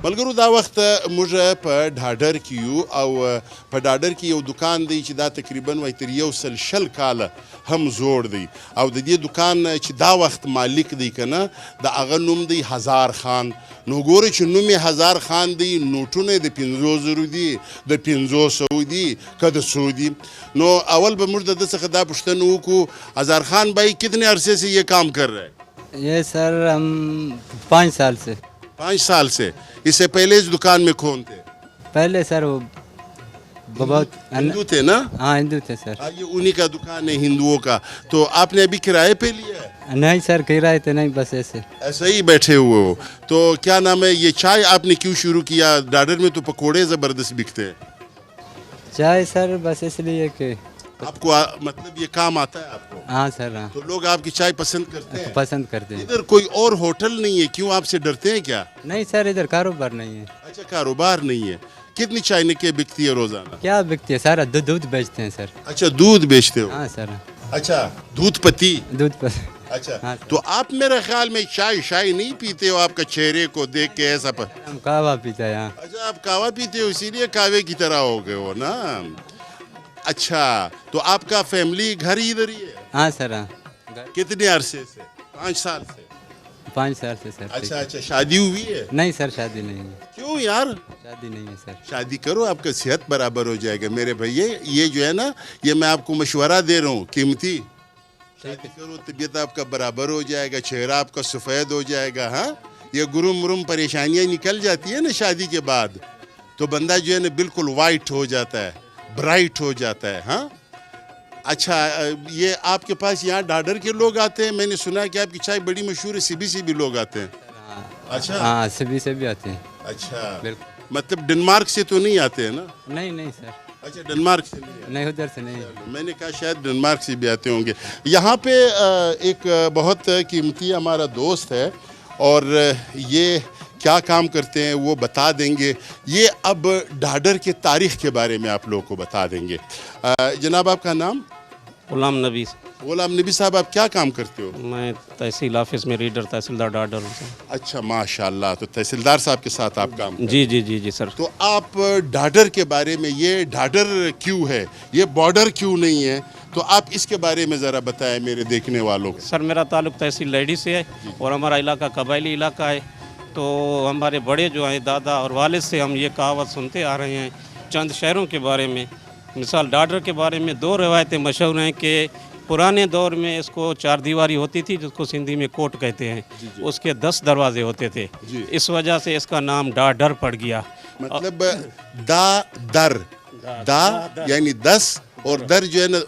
Speaker 1: ملګرو دا وخت موږ په ډاډر کې یو او په ډاډر کې یو دکان دی چې دا تقریبا وایي تر 100 کاله هم زوړ دی او د دې دکان چې دا وخت مالک دی که نه د هغه نوم دی هزار خان نو ګورئ چې نوم یې هزار خان دی نوټونه د 500 دي د 500 دي که د 100 دي نو اول به موږ د ده څخه دا پوښتنه وکړو هزار خان بھائی کتنے عرصے سے یہ کام کر رہے ہیں
Speaker 6: یہ سر ہم 5 سال سے
Speaker 1: 5 سال سے اس سے پہلے اس دکان میں کون تھے
Speaker 6: پہلے سر وہ بہت
Speaker 1: ہندو تھے نا
Speaker 6: ہاں ہندو تھے سر
Speaker 1: یہ انہی کا دکان ہے ہندوؤں کا تو آپ نے ابھی کرائے پہ لیا ہے
Speaker 6: نہیں سر کرائے تھے نہیں بس ایسے
Speaker 1: ایسے ہی بیٹھے ہوئے ہو تو کیا نام ہے یہ چائے آپ نے کیوں شروع کیا ڈاڈر میں تو پکوڑے زبردست بکتے ہیں
Speaker 6: چائے سر بس اس لیے کہ
Speaker 1: آپ کو مطلب یہ کام آتا ہے آپ کو
Speaker 6: ہاں سر ہاں
Speaker 1: تو لوگ آپ کی چائے پسند کرتے ہیں
Speaker 6: پسند کرتے ہیں
Speaker 1: ادھر کوئی اور ہوٹل نہیں ہے کیوں آپ سے ڈرتے ہیں کیا
Speaker 6: نہیں سر ادھر کاروبار نہیں ہے
Speaker 1: اچھا کاروبار نہیں ہے کتنی چائے نکے بکتی ہے روزانہ
Speaker 6: کیا بکتی ہے سارا دودھ بیچتے ہیں سر
Speaker 1: اچھا دودھ بیچتے ہو
Speaker 6: ہاں سر
Speaker 1: اچھا دودھ پتی
Speaker 6: دودھ پر
Speaker 1: اچھا تو آپ میرے خیال میں چائے نہیں پیتے ہو آپ کا چہرے کو دیکھ کے ایسا
Speaker 6: ہم کہوا پیتا ہے ہاں
Speaker 1: اچھا آپ کہوا پیتے ہو اسی لیے کہوے کی طرح ہو گئے ہو نا اچھا تو آپ کا فیملی گھر ہی ادھر ہی ہے
Speaker 6: ہاں سر ہاں
Speaker 1: کتنے عرصے سے 5 سال سے
Speaker 6: 5 سال سے سر
Speaker 1: اچھا اچھا شادی ہوئی ہے
Speaker 6: نہیں سر شادی نہیں ہے
Speaker 1: کیوں یار
Speaker 6: شادی نہیں ہے سر
Speaker 1: شادی کرو آپ کا صحت برابر ہو جائے گا میرے بھائی یہ جو ہے نا یہ میں آپ کو مشورہ دے رہا ہوں قیمتی شادی کرو طبیعت آپ کا برابر ہو جائے گا چہرہ آپ کا سفید ہو جائے گا ہاں یہ گرم مرم پریشانیاں نکل جاتی ہیں نا شادی کے بعد تو بندہ جو ہے نا بالکل وائٹ ہو جاتا ہے برائٹ ہو جاتا ہے ہاں اچھا یہ آپ کے پاس یہاں ڈاڈر کے لوگ آتے ہیں میں نے سنا ہے کہ آپ کی چائے بڑی مشہور ہے سبی سے بھی لوگ آتے ہیں اچھا
Speaker 6: ہاں سبھی سے بھی آتے ہیں
Speaker 1: اچھا
Speaker 6: بالکل
Speaker 1: مطلب ڈنمارک سے تو نہیں آتے ہیں نا
Speaker 6: نہیں سر
Speaker 1: اچھا ڈنمارک سے
Speaker 6: نہیں ادھر سے نہیں
Speaker 1: میں نے کہا شاید ڈنمارک سے بھی آتے ہوں گے یہاں پہ ایک بہت قیمتی ہمارا دوست ہے اور یہ کیا کام کرتے ہیں وہ بتا دیں گے یہ اب ڈاڈر کے تاریخ کے بارے میں آپ لوگوں کو بتا دیں گے جناب آپ کا نام
Speaker 5: غلام نبی
Speaker 1: غلام نبی صاحب آپ کیا کام کرتے ہو
Speaker 5: میں تحصیل آفس میں ریڈر تحصیلدار ڈاڈر ہوں
Speaker 1: اچھا ماشاءاللہ تو تحصیلدار صاحب کے ساتھ آپ کام کرتے
Speaker 5: جی سر
Speaker 1: تو آپ ڈاڈر کے بارے میں یہ ڈاڈر کیوں ہے یہ بارڈر کیوں نہیں ہے تو آپ اس کے بارے میں ذرا بتائیں میرے دیکھنے والوں کو
Speaker 5: سر میرا تعلق تحصیل لیڈی سے ہے اور ہمارا علاقہ قبائلی علاقہ ہے تو ہمارے بڑے جو ہیں دادا اور والد سے ہم یہ کہاوت سنتے آ رہے ہیں چند شہروں کے بارے میں مثال ڈاڈر کے بارے میں 2 روایتیں مشہور ہیں کہ پرانے دور میں اس کو 4 دیواری ہوتی تھی جس کو سندھی میں کوٹ کہتے ہیں اس کے 10 دروازے ہوتے تھے اس وجہ سے اس کا نام ڈاڈر پڑ گیا
Speaker 1: مطلب دا یعنی 10 اور در جو ہے نا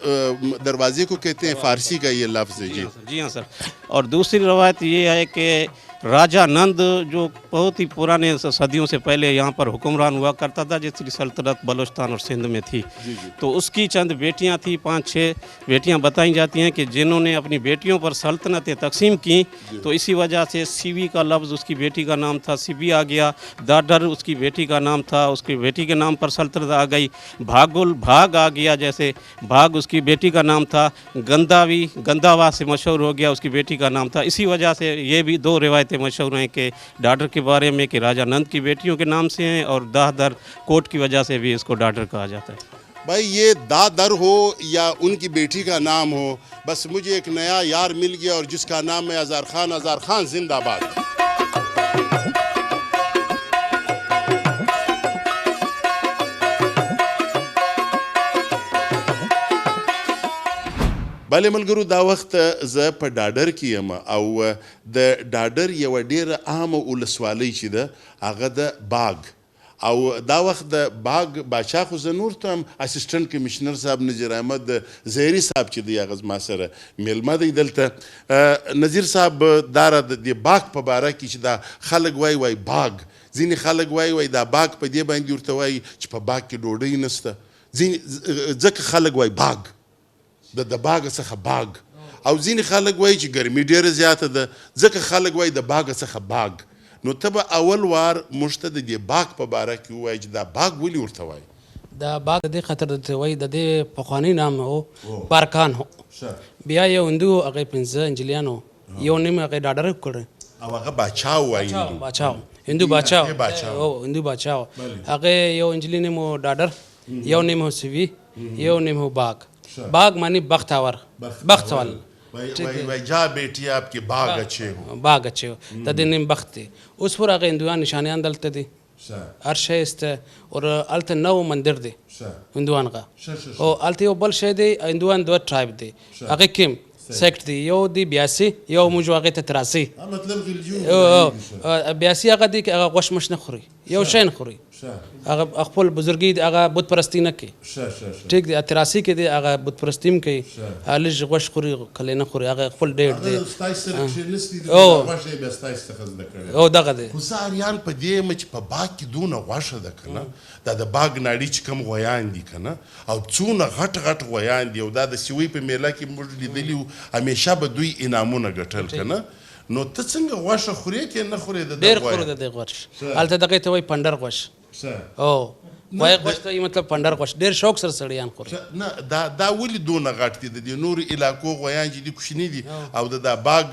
Speaker 1: دروازے کو کہتے ہیں فارسی کا یہ لفظ ہے
Speaker 5: جی ہاں سر اور دوسری روایت یہ ہے کہ راجہ نند جو بہت ہی پرانے صدیوں سے پہلے یہاں پر حکمران ہوا کرتا تھا جس کی سلطنت بلوچستان اور سندھ میں تھی تو اس کی چند بیٹیاں تھیں 5-6 بیٹیاں بتائی جاتی ہیں کہ جنہوں نے اپنی بیٹیوں پر سلطنتیں تقسیم کی تو اسی وجہ سے سیوی کا لفظ اس کی بیٹی کا نام تھا سیوی آ گیا ڈاڈر اس کی بیٹی کا نام تھا اس کی بیٹی کے نام پر سلطنت آ گئی بھاگ آ گیا جیسے بھاگ اس کی بیٹی کا نام تھا گنداوا سے مشہور ہو گیا اس کی بیٹی کا نام تھا اسی وجہ سے یہ بھی 2 روایتیں
Speaker 7: روایتیں مشہور ہیں کہ ڈاڈر کے بارے میں کہ راجہ نند کی بیٹیوں کے نام سے ہیں اور دہ در کوٹ کی وجہ سے بھی اس کو ڈاڈر کہا جاتا ہے.
Speaker 1: بھائی یہ دادر ہو یا ان کی بیٹی کا نام ہو، بس مجھے ایک نیا یار مل گیا اور جس کا نام ہے اظہر خان. اظہر خان زندہ باد. بله ملګرو دا وخت زه په ډاډر کې یم او د ډاډر یوه ډېره عامه ولسوالۍ چې ده هغه د باغ او دا وخت د باغ باچا خو زه نور ته هم اسسټنټ کمیشنر صاحب نذیر احمد زهري صاحب چې دی هغه زما سره میلمه دی دلته. نذیر صاحب دا را د باغ په باره کې چې دا خلک وایي باغ، ځینې خلک وایي دا باغ په دې باندې ورته وایي چې په باغ کې ډوډۍ نشته، ځکه خلک وایي باغ د باغ څخه باغ، او ځینې خلک وایي چې ګرمي ډېره زیاته ده ځکه خلک وایي د باغ څخه باغ. نو ته به اول وار موږ ته د دې باغ په باره کې ووایي چې دا باغ ولې ورته وایي؟
Speaker 8: دا باغ د دې خاطر درته وایي د دې پخوانی نام هو بارکان هو. بیا یو هندو هغه 15 انجلیانو یو نیم هغه ډاډر کړی
Speaker 1: او هغه باچا وایي
Speaker 8: هندو باچا او هندو باچا هغه یو انجلی نیم ډاډر، یو نیم هو سوي، یو نیم هو باغ. باغ معنی بختور، بخت والا.
Speaker 1: جا بیٹی آپ کے باغ اچھے ہو،
Speaker 8: باغ اچھے ہو تا دې نیم بخت دی. اوس پر هغه هندوان نشانیان دلته دي، هر شی استه اور الته نو مندر دی هندوان غا او الته یو بل شی دی هندوان دوه ټرایب دی هغه کیم سیکټ دی، یو دی 82 یو موږ هغه ته 83
Speaker 1: مطلب غلجو
Speaker 8: 82 هغه دی هغه غوښ مش نه خوري، یو شی نه خوري، هغه خپل بزرګي هغه بت پرستی نه کوي. ټیک دی 83 کې دی هغه بت پرستی هم کوي، لږ غوښ خوري کله نه خوري، هغه خپل ډېر دی او دغه دی.
Speaker 1: خو زه اریان په دې یم چې په باغ کې دونه غوښه ده که نه، دا د باغ ناړي چې کوم غویان دي که نه، او څونه غټ غټ غویان دي، او دا د سیوی په میله کې موږ لیدلي وو همیشه به دوی انعامونه ګټل که نه. نو ته څنګه غوښه خورې کې نه خورې؟
Speaker 8: ډېر خورو د دې غوښ، هلته دغه ته وایي پنډر غوښ. او وایي غوښ ته مطلب پنډر غوښ ډېر شوق سره سړیان خوري.
Speaker 1: نه دا ولې دونه غټ دي؟ د دې نورو علاقو غویان چې دي کوچني دي او د باغ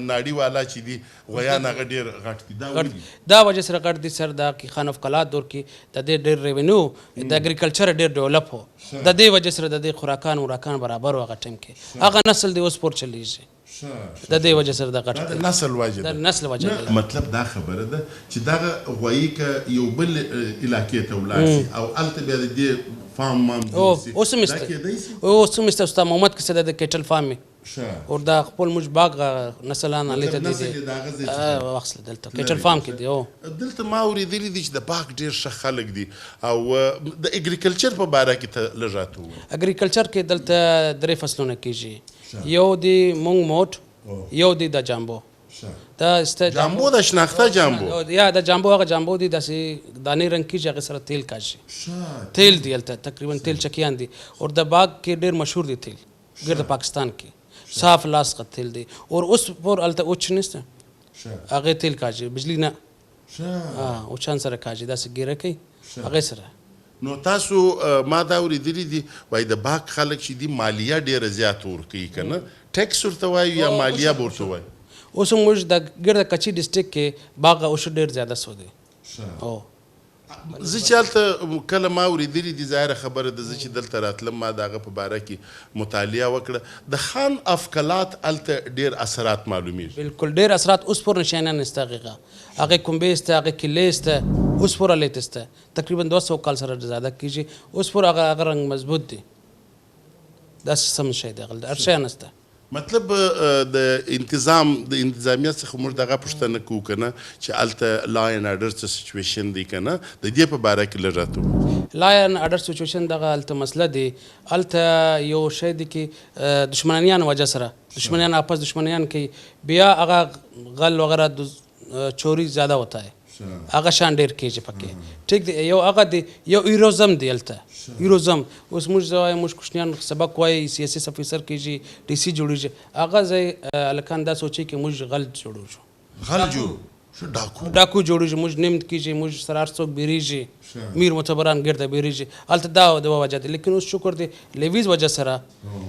Speaker 1: ناړي والا چې دي غویان هغه ډېر غټ دي. دا ولې؟
Speaker 8: دا وجه سره غټ دي سر دا کې خان افقلات دور کې د دې ډېر ریونیو د اګریکلچر ډېر ډیولپ هو، د دې وجه سره د دې خوراکان برابر هغه ټیم کې هغه نسل دی اوس پور چلیږي د دې وجه سره د غټ
Speaker 1: نسل وجه
Speaker 8: د نسل وجه.
Speaker 1: مطلب دا خبره ده چې دغه غویي که یو بل علاقې ته ولاړ شي او هلته بیا د دې فارم مام
Speaker 8: اوس هم استه استاد محمد کیسه د کیټل فارم اور دا خپل موږ باغ نسلان علی ته دي واخص دلته کیټل فارم کې دی. او
Speaker 1: دلته ما اورېدلي دي چې د باغ ډېر ښه خلک دي او د اګریکلچر په باره کې ته لږ راته ووایه.
Speaker 8: اګریکلچر کې دلته 3 فصلونه کېږي، یو دی مونږ موټ، یو دی د جامبو. دا
Speaker 1: جامبو د شناخته جامبو
Speaker 8: یا د جامبو هغه جامبو دی داسې دانې رنګ کېږي هغې سره تیل کاږي، تیل دی هلته تقریبا تیل چکیان دي. اور د باغ کې ډېر مشهور دی تیل ګرد پاکستان کې، صاف لاس کا تیل دی. اور اوس پر هلته اوچ نشته هغې تیل کاږي، بجلی نه اوچان سره کاږي داسې ګیره کوي هغې سره.
Speaker 1: نو تاسو ما دا اورېدلي دي وایي د باغ خلک چې دي مالیه ډېره زیاته ورکوي که نه، ټیکس ورته وایي یا مالیه به ورته وایي؟
Speaker 8: اوس هم موږ د ګرده کچي ډسټرکټ کې باغ اوس ډېر زیاده سو دی.
Speaker 1: زه چې هلته کله ما اورېدلي دي ظاهره خبره ده، زه چې دلته راتلم ما د هغه په باره کې مطالعه وکړه، د خان افقلات هلته ډېر اثرات معلومیږي.
Speaker 8: بالکل ډېر اثرات اوس پر نشانیان استه هغې کومبې استه هغې کلې استه اوس پر هلیت استه تقریبا 200 کال سره زیاده کېږي. اوس پر هغه رنګ مضبوط دی، داسې سم شی دی هر شی نسته.
Speaker 1: مطلب د انتظام د انتظامیت څخه موږ دغه پوښتنه کوو که نه چې هلته لا اینډ اډر څه سچویشن دی که نه، د دې په باره کې لږ راته ووایه.
Speaker 8: لا اینډ اډر سچویشن دغه هلته مسله دی، هلته یو شی دی کې دشمنیان وجه سره دشمنیان آپس دشمنیان کوي، بیا هغه غل وغیرہ چوری زیادہ ہوتا ہے هغه شان ډېر کېږي پکې. ټیک دی یو هغه دی یو ایروزم دی هلته ایروزم. اوس موږ وایو موږ کوچنیان سبق وایي سی ایس ایس افیسر کېږي ډي سي جوړېږي، هغه ځای هلکان دا سوچي چې موږ غل جوړو
Speaker 1: غل جوړ
Speaker 8: ډاکو جوړېږي موږ نمت کېږي موږ سره هر څوک بیریږي میر معتبران ګرده بیریږي هلته دا د وجه دی لیکن اوس شکر دی لیویز وجه سره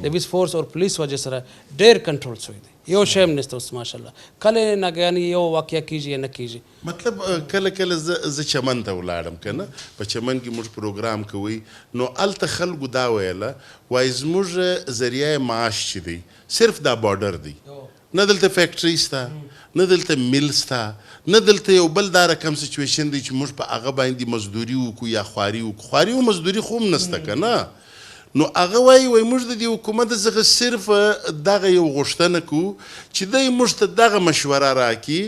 Speaker 8: لیویز فورس او پولیس وجه سره ډېر کنټرول شوی دی یو شی هم نشته اوس ماشاءالله کله ناګهاني یو واقعه کېږي یا نه کېږي
Speaker 1: مطلب کله کله زه چمن ته ولاړم که نه په چمن کې موږ پروګرام کوئ نو هلته خلکو دا ویله وایي زموږ ذریعه معاش چې دی صرف دا بارډر دی نه دلته فیکټري شته نه دلته میل شته نه دلته یو بل دا رقم سچویشن دی چې موږ په هغه باندې مزدوري وکړو یا خواري وکړو خواري او مزدوري خو هم نشته که نه نو هغه وایي موږ د دې حکومت څخه صرف دغه یو غوښتنه کوو چې دی موږ ته دغه مشوره راکړي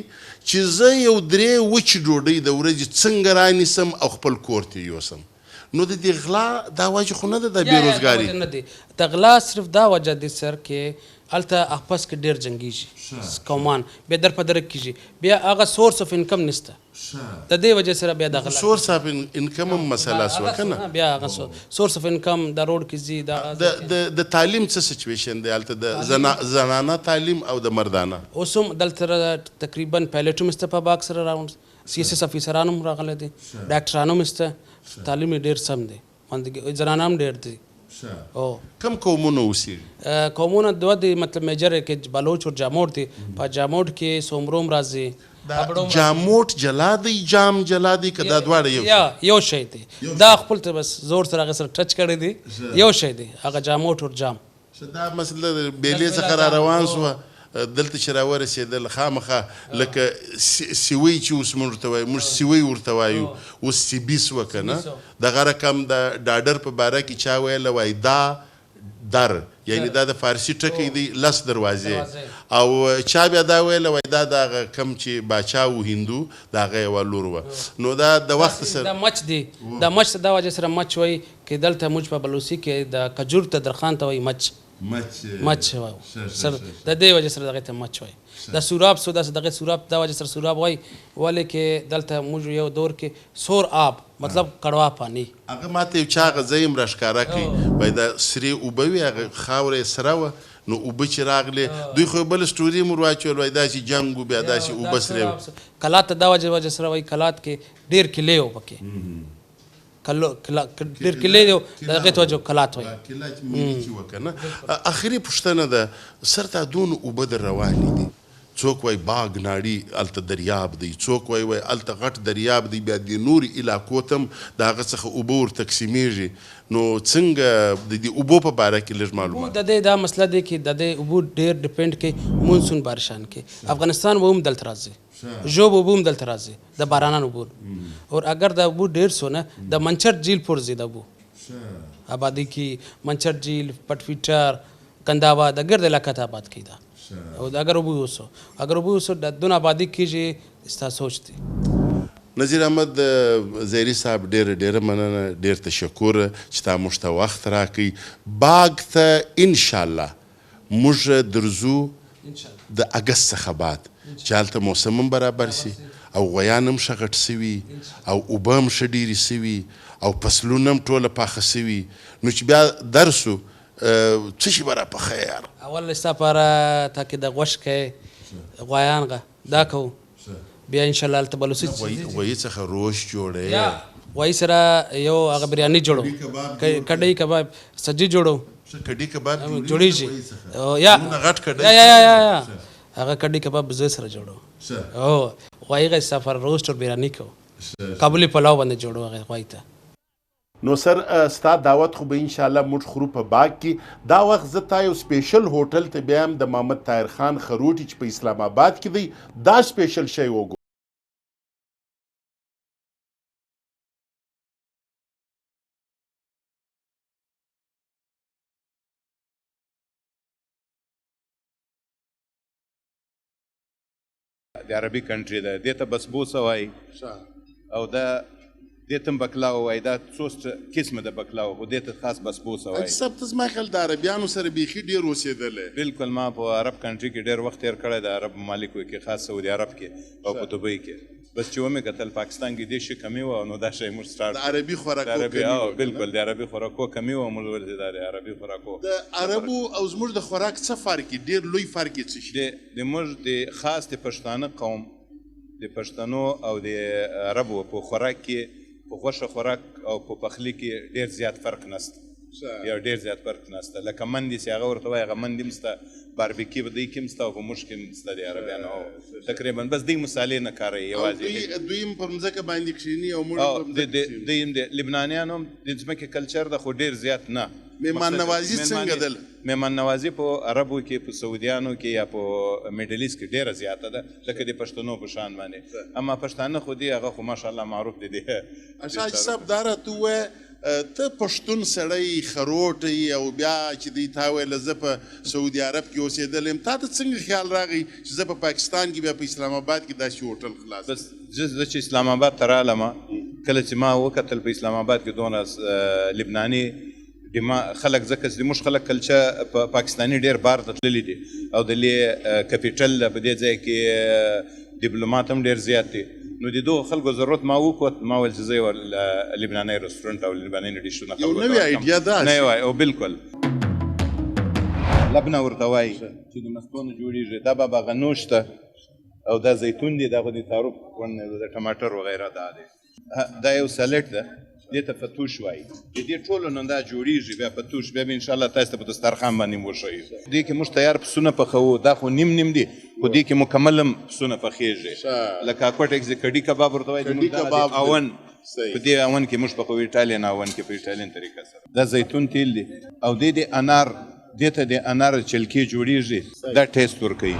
Speaker 1: چې زه یو 3 وچې ډوډۍ د ورځې څنګه رانیسم او خپل کور ته یوسم نو د دې غلا دا وجه خو نه ده د بېروزګاري
Speaker 8: نه دی د غلا صرف دا وجه دی سر کې هلته اپس کې ډېر جنګېږي قومان بیا در په درک کېږي بیا هغه سورس اف انکم نشته د دې وجه سره بیا د غلا
Speaker 1: سورس اف انکم هم مسله شوه که نه
Speaker 8: بیا هغه سورس اف انکم د روډ کې ځي
Speaker 1: د تعلیم څه سچویشن دی هلته د زنانه تعلیم او د مردانه
Speaker 8: اوس هم دلته تقریبا پایلټ هم شته په باغ سره راوند CSS افیسران هم راغلی دي ډاکټران هم شته تعلیم یې ډېر سم دی زنانه هم ډېر دي
Speaker 1: کم قومونه اوسېږي
Speaker 8: قومونه دوه دي مطلب میجر کې بلوچ او جاموټ دي په جاموټ کې سومروم راځي
Speaker 1: جاموټ جلا دی جام جلا دی که دا دواړه
Speaker 8: یو شی دی دا خپل ته بس زور سره هغه سره ټچ کړی دی یو شی دی هغه جاموټ او جام
Speaker 1: دا مسله بیلې څخه را روان شوه دلته چې راورسېدل خامخا لکه سیوی چې اوس موږ ورته وایو موږ سیوی ورته وایو اوس سیبي سوه که نه دغه رقم د ډاډر په باره کې چا ویله وایي دا در یعنی دا د فارسي ټکی دی 10 دروازې او چا بیا دا ویله وایي دا د هغه کم چې باچا و هندو د هغه یوه لور وه نو دا د وخت سره
Speaker 8: دا مچ دی دا مچ ته دا وجه سره مچ وایي چې دلته موږ په بلوڅي کې د کجور ته درخان ته وایي مچ سر د دې وجه سره دغه ته مچ وایي د سوراب سو دغه سوراب دا وجه سره سوراب وایي ولې کې دلته موږ یو دور کې سور آب مطلب کړوا پانی
Speaker 1: هغه ماته یو چا هغه ځای هم راښکاره کړي وایي دا سرې اوبه وي هغه خاوره یې سره وه نو اوبه چې راغلې دوی خو بل سټوري هم ورواچول وایي داسې جنګ و بیا داسې اوبه سرې وه
Speaker 8: کلات ته دا وجه سره وایي کلات کې ډېر کیلې و پکې ډېر کیلې دی د هغې ته وجه کلات وایي
Speaker 1: کله چې ملي چې وه که نه اخري پوښتنه ده سر ته دونه اوبه در روانې دي څوک وایي باغ ناړي هلته دریاب دی څوک وایي هلته غټ دریاب دی بیا د نورې علاقو ته هم د هغه څخه اوبه ور تقسیمیږي نو څنګه د دې اوبو په باره کې لږ معلومات
Speaker 8: د دې دا مسله دی چې د دې اوبو ډېر ډیپینډ کوي مونسون بارشان کې افغانستان به هم دلته راځي ژوب اوبه هم دلته راځي د بارانان اوبو اور اگر د اوبو ډېر سو نه د منچر جھیل پور ځي د اوبو آبادی کې منچر جھیل پټفیټر کنداوا د ګرد علاقه ته آباد کړي دا او اگر اوبه وسو د دون آبادی کېږي ستا سوچ دی
Speaker 1: نظیر احمد زیري صاحب ډېره مننه ډېر تشکر چې تا موږ ته وخت راکړئ باغ ته انشاءالله موږ درځو د اګست څخه بعد چې هلته موسم هم برابر سي او غویان هم ښه غټ سوي او اوبه هم ښه ډېرې سوي او فصلونه هم ټوله پاخه سوي نو چې بیا درسو څه شي به راپخی یار
Speaker 8: اول ستا پاره تاکې د غوښ کوې غویان دا کوو بیا انشاءالله هلته بلوڅي
Speaker 1: غویي څخه روش جوړی
Speaker 8: غویي سره یو هغه بریاني جوړو کډۍ کباب سبزي جوړو
Speaker 1: کډۍ کباب
Speaker 8: جوړیږي یا هغه کډۍ کباب زه سره جوړو او غویي غي ستا پاره روسټ او بریاني کوو کابلي پلاو باندې جوړو هغه غویي ته
Speaker 1: نو سر ستا دعوت خو به انشاءالله موږ خورو په باغ کې دا وخت زه تا یو سپیشل هوټل ته بیایم د محمد طاهر خان خروټي چې په اسلام آباد کې دی دا سپیشل شی وګورو
Speaker 9: د عربي کنټري ده دې ته بسبوسه وایي او دا دې ته هم بکلاوه وایي دا څو قسمه د بکلاوه خو دې ته خاص بسبوسه وایي
Speaker 1: صاحب ته زما خیال د عربیانو سره بیخي ډېر اوسېدلی
Speaker 9: بلکل ما په عرب کنټري کې ډېر وخت تېر کړی د عرب ممالکو کې خاص سعودي عرب کې او په دوبۍ کې بس چې ومې کتل پاکستان کې دې شي کمي وه نو دا شی موږ سټارټ
Speaker 1: د عربي خوراکو کمي
Speaker 9: بلکل د عربي خوراکو کمي وه موږ ولې د عربي خوراکو
Speaker 1: د عربو او زموږ د خوراک څه فرق ډېر لوی فرق یې څه شي
Speaker 9: د موږ د خاص د پښتانه قوم د پښتنو او د عربو په خوراک کې په غوښه خوراک او په پخلي کې ډېر زیات فرق نشته یا ډېر زیات فرق نشته لکه مندي چې هغه ورته وایي هغه مندي هم شته باربیکي په دوی کې هم شته او په موږ کې هم شته د عربیانو تقریبا بس دوی مسالې نه کاروي یوازې
Speaker 1: دوی هم پر مځکه باندې کښېني او موږ
Speaker 9: دوی هم د لبنانیانو هم د ځمکې کلچر ده خو ډېر زیات نه
Speaker 1: مهمان نوازي څنګه دل
Speaker 9: مهمان نوازي په عربو کې په سعودیانو کې یا په میډل ایسټ کې ډېره زیاته ده لکه د پښتنو په شان باندې اما پښتانه خو دي هغه خو ماشاءالله معروف دي
Speaker 1: اشاج صاحب دا راته ووایه ته پښتون سړی خروټ او بیا چې دوی تا ویله زه په سعودي عرب کې اوسېدلی یم تا ته څنګه خیال راغی چې زه په پاکستان کې بیا په اسلام آباد کې داسې هوټل خلاص
Speaker 9: بس زه چې اسلام آباد ته رالم کله چې ما وکتل په اسلام آباد کې دونه لبناني خلک ځکه چې زموږ خلک کلچه په پاکستاني ډېر بار ته تللي دي او د کپیټل په دې ځای کې ډیپلومات هم ډېر زیات دي نو د دغو خلکو ضرورت ما وکوت ما ویل چې زه یو لبناني رستورانټ او لبناني ډیشونه
Speaker 1: یو نوې ایډیا ده
Speaker 9: نه او بالکل لبنه ورته وایي چې د مستو نه جوړېږي دا به غنوش ته او دا زیتون دي دا خو د تعارف د ټماټر وغیره دا دی دا یو سلټ ده دې ته فتوش وایي د دې ټولو نه دا جوړېږي بیا فتوش بیا به انشاءالله تاسو ته په دسترخوان باندې وښیو دې کې موږ تیار پسونه پخوو دا خو نیم نیم دي خو دې کې مکمل هم پسونه پخېږي لکه اکوټ کډي کباب ورته وایي
Speaker 1: کډي کباب
Speaker 9: اون په دې اون کې موږ پخوو ایټالین اون کې په ایټالین طریقه سره دا زیتون تیل دی او دې د انار دې ته د انار چلکې جوړېږي دا ټیسټ ورکوي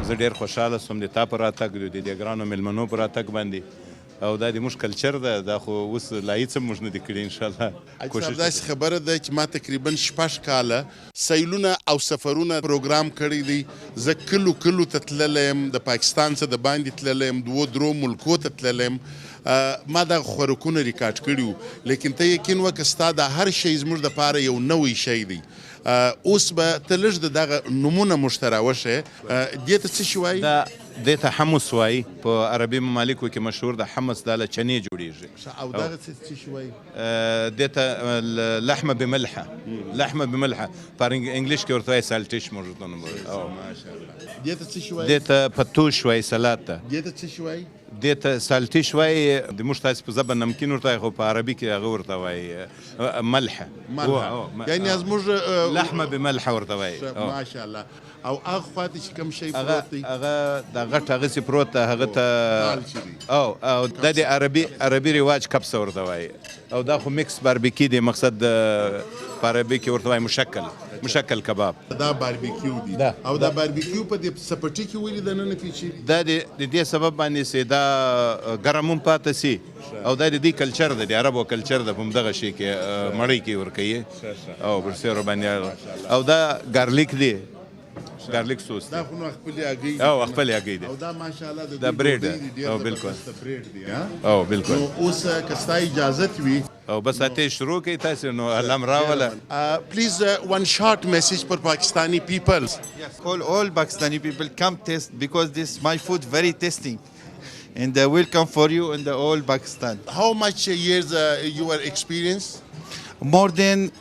Speaker 9: زه ډېر خوشحاله سوم د تا په راتګ د دې ګرانو مېلمنو په راتګ باندې او دا د موږ کلچر ده دا خو اوس لا هېڅ هم موږ نه دي کړي انشاءالله
Speaker 1: کوشش داسې خبره ده چې ما تقریبا 6 کاله سیلونه او سفرونه پروګرام کړی دی زه کلو ته تللی یم د پاکستان څخه د باندې تللی یم 2 ملکو ته تللی یم ما دا خوراکونه ریکارډ کړي وو لیکن ته یقین وکړه ستا دا هر شی زموږ دپاره یو نوی شی دی اوس به ته لږ د دغه نومونه موږ ته راوښیې دې ته څه شي وایي
Speaker 9: دې ته حمص وایي په عربي ممالکو کې مشهور د حمص دا له چنې جوړېږي
Speaker 1: او دغه څه شي وایي
Speaker 9: دې ته لحمه بملحه په انګلیش کې ورته وایي سالټیش موږ ته
Speaker 1: ماشاءالله دې ته څه شي وایي
Speaker 9: دې ته پتوش وایي سلات ته
Speaker 1: دې ته څه شي وایي
Speaker 9: دې ته سالټیش وایي د موږ تاسې په ژبه نمکین ورته وایي خو په عربي کې هغه ورته وایي ملحه
Speaker 1: یعنې زموږ
Speaker 9: لحمه بملحه ورته وایي
Speaker 1: ماشاءالله او هغه خواته چې کوم شی پروت دی
Speaker 9: هغه د غټ هغسې پروت ده هغه ته او دا د عربي رواج کبسه ورته وایي او دا خو مکس باربیکي دی مقصد په عربي کې ورته وایي مشکل کباب
Speaker 1: دا باربیکیو دی او دا باربیکیو په دې سپټي کې ولې دننه پیچي
Speaker 9: دا د دې سبب باندې چې دا ګرم هم پاته سي او دا د دې کلچر ده د عربو کلچر ده په همدغه شي کې مړۍ کې ورکوي او برسېرو باندې او دا ګارلیک دی ګارلیک سوس
Speaker 1: دا خو نو خپلې هګۍ
Speaker 9: او خپلې هګۍ دي
Speaker 1: او دا ماشاءالله
Speaker 9: دا بریډ ده او بالکل
Speaker 1: بریډ دی
Speaker 9: او بالکل
Speaker 1: نو اوس که ستا اجازت وي
Speaker 9: او بس اتې شروع کړئ تاسو نو علم راوله
Speaker 1: please one short message for Pakistani people.
Speaker 10: Yes, all Pakistani people come taste because this my food very tasty and welcome for you in the all Pakistan.
Speaker 1: How much years you are experienced?
Speaker 10: More than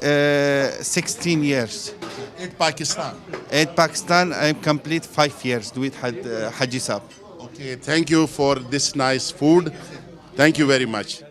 Speaker 10: 16 years.
Speaker 1: In Pakistan?
Speaker 10: In Pakistan, I'm complete 5 years with Haji Saab.
Speaker 1: Okay, thank you for this nice food. Thank you very much.